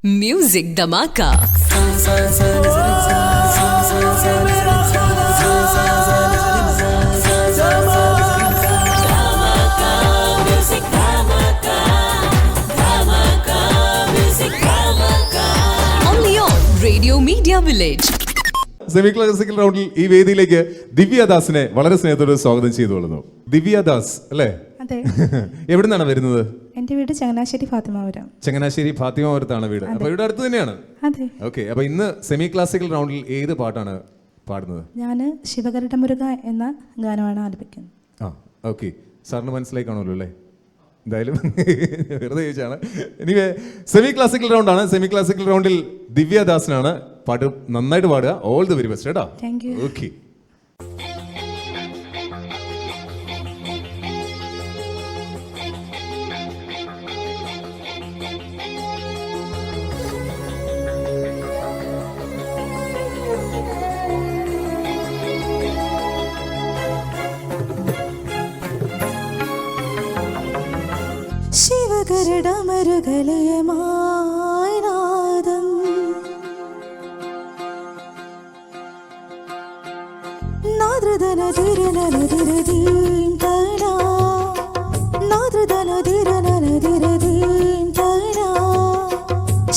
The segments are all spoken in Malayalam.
म्यूजिक धमाका। Only on Radio Media Village. Semi classical റൗണ്ടിൽ ഈ വേദിയിലേക്ക് ദിവ്യദാസിനെ വളരെ സ്നേഹത്തോടെ സ്വാഗതം ചെയ്തുകൊള്ളുന്നു. ദിവ്യദാസ് അല്ലേ? അതെ. എവിടുന്നാണ് വരുന്നത്? എന്റെ വീട് ചങ്ങനാശ്ശേരി ഫാത്തിമാപുരം. ചങ്ങനാശ്ശേരി ഫാത്തിമാപുരത്താണ് വീട്. അപ്പൊ ഇവിടെ അടുത്ത് തന്നെയാണ്. അതെ. ഓക്കെ. അപ്പൊ ഇന്ന് സെമി ക്ലാസിക്കൽ റൗണ്ടിൽ ഏത് പാട്ടാണ് പാടുന്നത്? ഞാൻ ശിവകരടമുരുക എന്ന ഗാനമാണ് ആലപിക്കുന്നത്. ആ ഓക്കെ. സാറിന് മനസ്സിലായി കാണുമല്ലോ അല്ലേ? എന്തായാലും വെറുതെ ചോദിച്ചാണ്. ഇനി സെമി ക്ലാസിക്കൽ റൗണ്ടാണ്. സെമി ക്ലാസിക്കൽ റൗണ്ടിൽ ദിവ്യദാസിനാണ് പാട്ട് നന്നായിട്ട് പാടുക. ഓൾ ദി വെരി ബെസ്റ്റ് കേട്ടോ. Thank you. ഓക്കെ. ശിവകരടമരുകലയമായി നാദം നാദ്രദന തിരനനതിരദീം തടാ നാദ്രദന തിരനനതിരദീം തടാ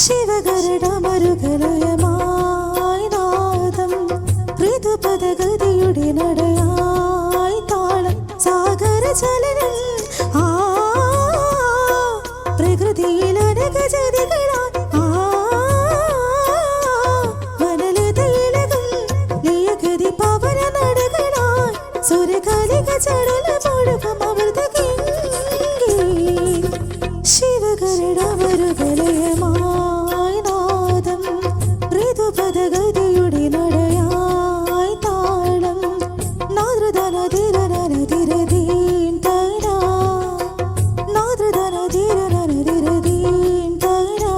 ശിവകരടമരുകലയമായി നാദം ഋതുപദഗതിയുടെ നടയായി താളം സാഗര ചലനം ശിവകരടമരുകലയമായി നാദം ഋതുപദഗതിയുടെ നടയായി താളം നാദ്രദന തിരനനതിരദീം തടാ നാദ്രദന തിരനനതിരദീം തടാ.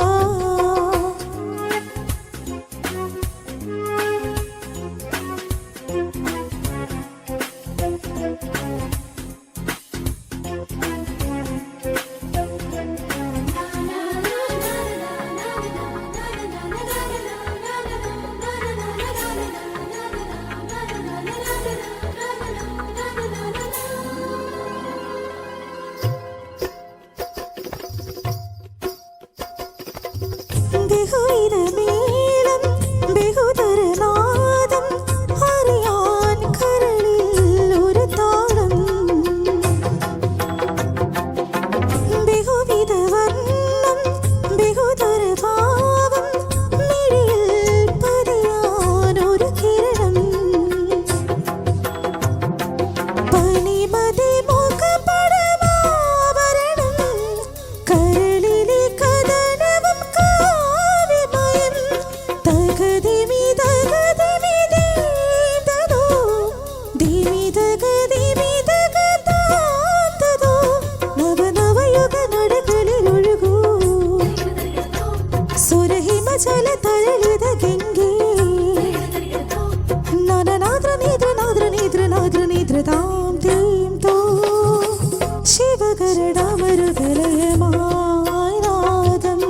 ശിവകരടമരുകലയമായി നാദം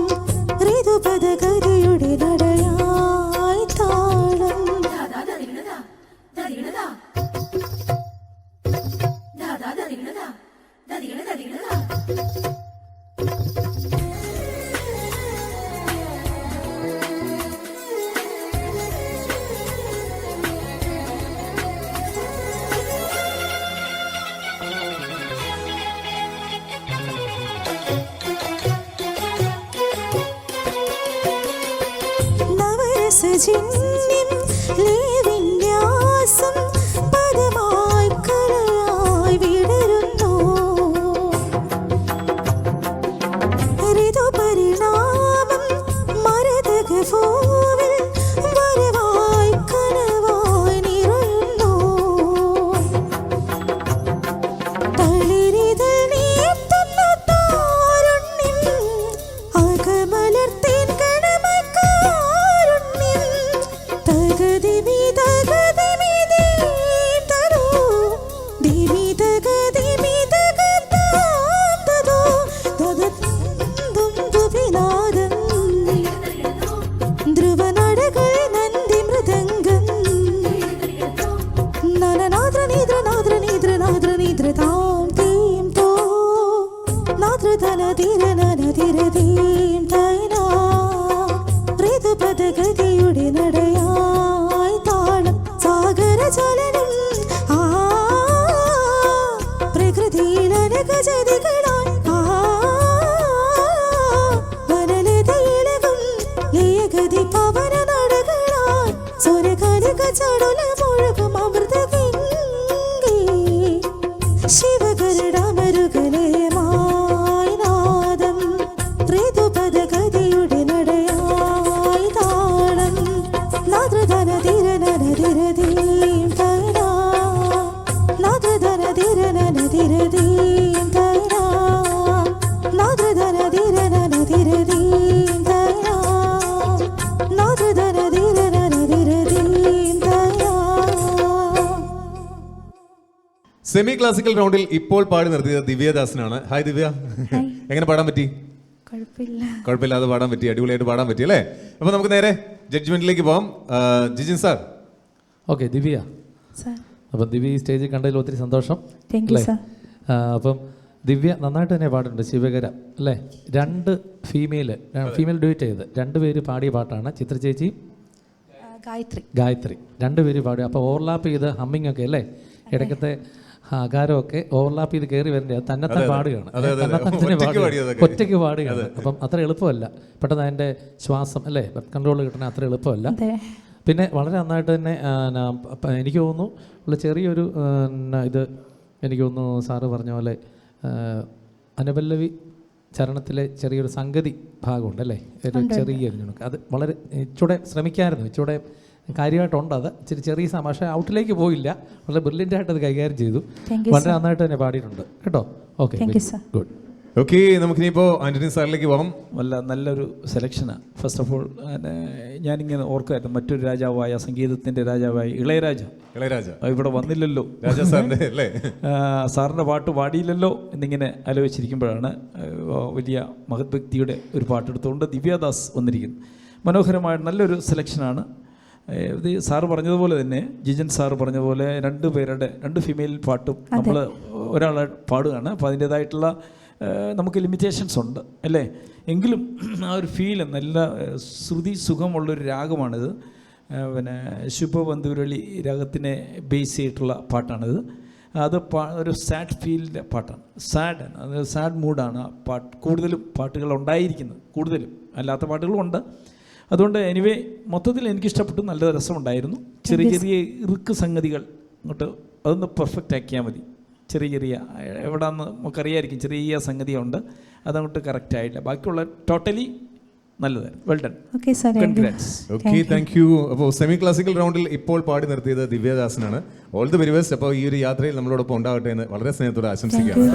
ഋതുപദഗതിയുടെ നടയായി താളം നവരസജന്യം ലേവിന്യാസം പദമായി കലയായി വിടരുന്നു ഋതുപരിണാമം മരതകഭൂവിൽ വരവായി കനവായി നിറയുന്നു തളിരിതൾ നീട്ടുന്ന താരുണ്യം അകമലർത്തേൻ തകതിമി തകതിമി സെമി ക്ലാസിക്കൽ റൗണ്ടിൽ ഇപ്പോൾ പാടി നിർത്തിയത് ദിവ്യദാസനാണ്. ഹായ് ദിവ്യ, എങ്ങനെ പാടാൻ പറ്റി? കുഴപ്പമില്ലാതെ പാടാൻ പറ്റി, അടിപൊളിയായിട്ട് പാടാൻ പറ്റി അല്ലേ? അപ്പോൾ നമുക്ക് നേരെ ജഡ്ജ്മെന്റിലേക്ക് പോകാം. ജിജിൻ സാർ. ഓക്കെ ദിവ്യ, അപ്പം ദിവ്യ ഈ സ്റ്റേജിൽ കണ്ടതിൽ ഒത്തിരി സന്തോഷം അല്ലേ? അപ്പം ദിവ്യ നന്നായിട്ട് തന്നെ പാടുന്നുണ്ട്. ശിവകര അല്ലേ? രണ്ട് ഫീമെയിൽ ഡ്യൂറ്റ് ചെയ്ത് രണ്ടുപേര് പാടിയ പാട്ടാണ്. ചിത്ര ചേച്ചി ഗായത്രി രണ്ടുപേര് പാടുക. അപ്പോൾ ഓവർലാപ്പ് ചെയ്ത് ഹമ്മിങ് ഒക്കെ അല്ലേ? ഇടയ്ക്കത്തെ ആകാരമൊക്കെ ഓവർലാപ്പ് ചെയ്ത് കയറി വരേണ്ടത് അത് തന്നെത്താൻ പാടുകയാണ്, ഒറ്റയ്ക്ക് പാടുകയാണ്. അപ്പം അത്ര എളുപ്പമല്ല, പെട്ടെന്ന് അതിൻ്റെ ശ്വാസം അല്ലേ കൺട്രോൾ കിട്ടണ അത്ര എളുപ്പമല്ല. പിന്നെ വളരെ നന്നായിട്ട് തന്നെ എനിക്ക് തോന്നുന്നു ഉള്ള ചെറിയൊരു ഇത് എനിക്ക് തോന്നുന്നു സാറ് പറഞ്ഞ പോലെ അനുപല്ലവി ചരണത്തിലെ ചെറിയൊരു സംഗതി ഭാഗമുണ്ട് അല്ലേ? ഒരു ചെറിയൊരു ഞുണുക്ക് അത് വളരെ ഇച്ചൂടെ ശ്രമിക്കാമായിരുന്നു, ഇച്ചൂടെ കാര്യമായിട്ടുണ്ട്. അത് ചെറിയ പക്ഷേ ഔട്ടിലേക്ക് പോയില്ല, വളരെ ബ്രില്യൻ്റ് ആയിട്ട് അത് കൈകാര്യം ചെയ്തു. വളരെ നന്നായിട്ട് തന്നെ പാടിയിട്ടുണ്ട് കേട്ടോ. Okay, good. ഓക്കെ, നമുക്കിനിപ്പോൾ ആൻ്റണി സാറിലേക്ക് പോകാം. നല്ലൊരു സെലക്ഷനാണ്. ഫസ്റ്റ് ഓഫ് ഓൾ ഞാനിങ്ങനെ ഓർക്കുമായിരുന്നു, മറ്റൊരു രാജാവായ സംഗീതത്തിൻ്റെ രാജാവായ ഇളയരാജ ഇവിടെ വന്നില്ലല്ലോ, രാജാ സാറിൻ്റെ അല്ലേ, സാറിൻ്റെ പാട്ട് പാടിയില്ലല്ലോ എന്നിങ്ങനെ ആലോചിച്ചിരിക്കുമ്പോഴാണ് വലിയ മഹത് വ്യക്തിയുടെ ഒരു പാട്ടെടുത്തുകൊണ്ട് ദിവ്യദാസ് വന്നിരിക്കുന്നു. മനോഹരമായ നല്ലൊരു സെലക്ഷനാണ്. ഇത് സാറ് പറഞ്ഞതുപോലെ തന്നെ, ജിജൻ സാറ് പറഞ്ഞതുപോലെ രണ്ട് ഫീമെയിൽ പാട്ടും നമ്മൾ ഒരാളെ പാടുകയാണ്. അപ്പോൾ അതിൻ്റേതായിട്ടുള്ള നമുക്ക് ലിമിറ്റേഷൻസ് ഉണ്ട് അല്ലേ? എങ്കിലും ആ ഒരു ഫീല് നല്ല ശ്രുതി സുഖമുള്ളൊരു രാഗമാണിത്. പിന്നെ ശുഭബന്ധുരളി രാഗത്തിനെ ബേസ് ചെയ്തിട്ടുള്ള പാട്ടാണിത്. അത് ഒരു സാഡ് ഫീലിൻ്റെ പാട്ടാണ്, അത് സാഡ് മൂഡാണ് ആ പാട്ട്. കൂടുതലും പാട്ടുകൾ ഉണ്ടായിരിക്കുന്നത്, കൂടുതലും അല്ലാത്ത പാട്ടുകളും ഉണ്ട്. അതുകൊണ്ട് എനിവേ മൊത്തത്തിൽ എനിക്കിഷ്ടപ്പെട്ടു, നല്ല രസമുണ്ടായിരുന്നു. ചെറിയ ഇറുക്ക് സംഗതികൾ അങ്ങോട്ട് അതൊന്ന് പെർഫെക്റ്റ് ആക്കിയാൽ മതി. ചെറിയ എവിടെയാണെന്ന് നമുക്കറിയാമായിരിക്കും, ചെറിയ സംഗതിയുണ്ട്, അതങ്ങോട്ട് കറക്റ്റ് ആയില്ല. ബാക്കിയുള്ള ടോട്ടലി നല്ലതായിരുന്നു. Well done. Okay, thank you. അപ്പോൾ സെമി ക്ലാസിക്കൽ റൗണ്ടിൽ ഇപ്പോൾ പാടി നിർത്തിയത് ദിവ്യദാസനാണ്. All the very best. അപ്പോൾ ഈ ഒരു യാത്രയിൽ നമ്മളോടൊപ്പം ഉണ്ടാകട്ടെ എന്ന് വളരെ സ്നേഹത്തോടെ ആശംസിക്കുകയാണ്.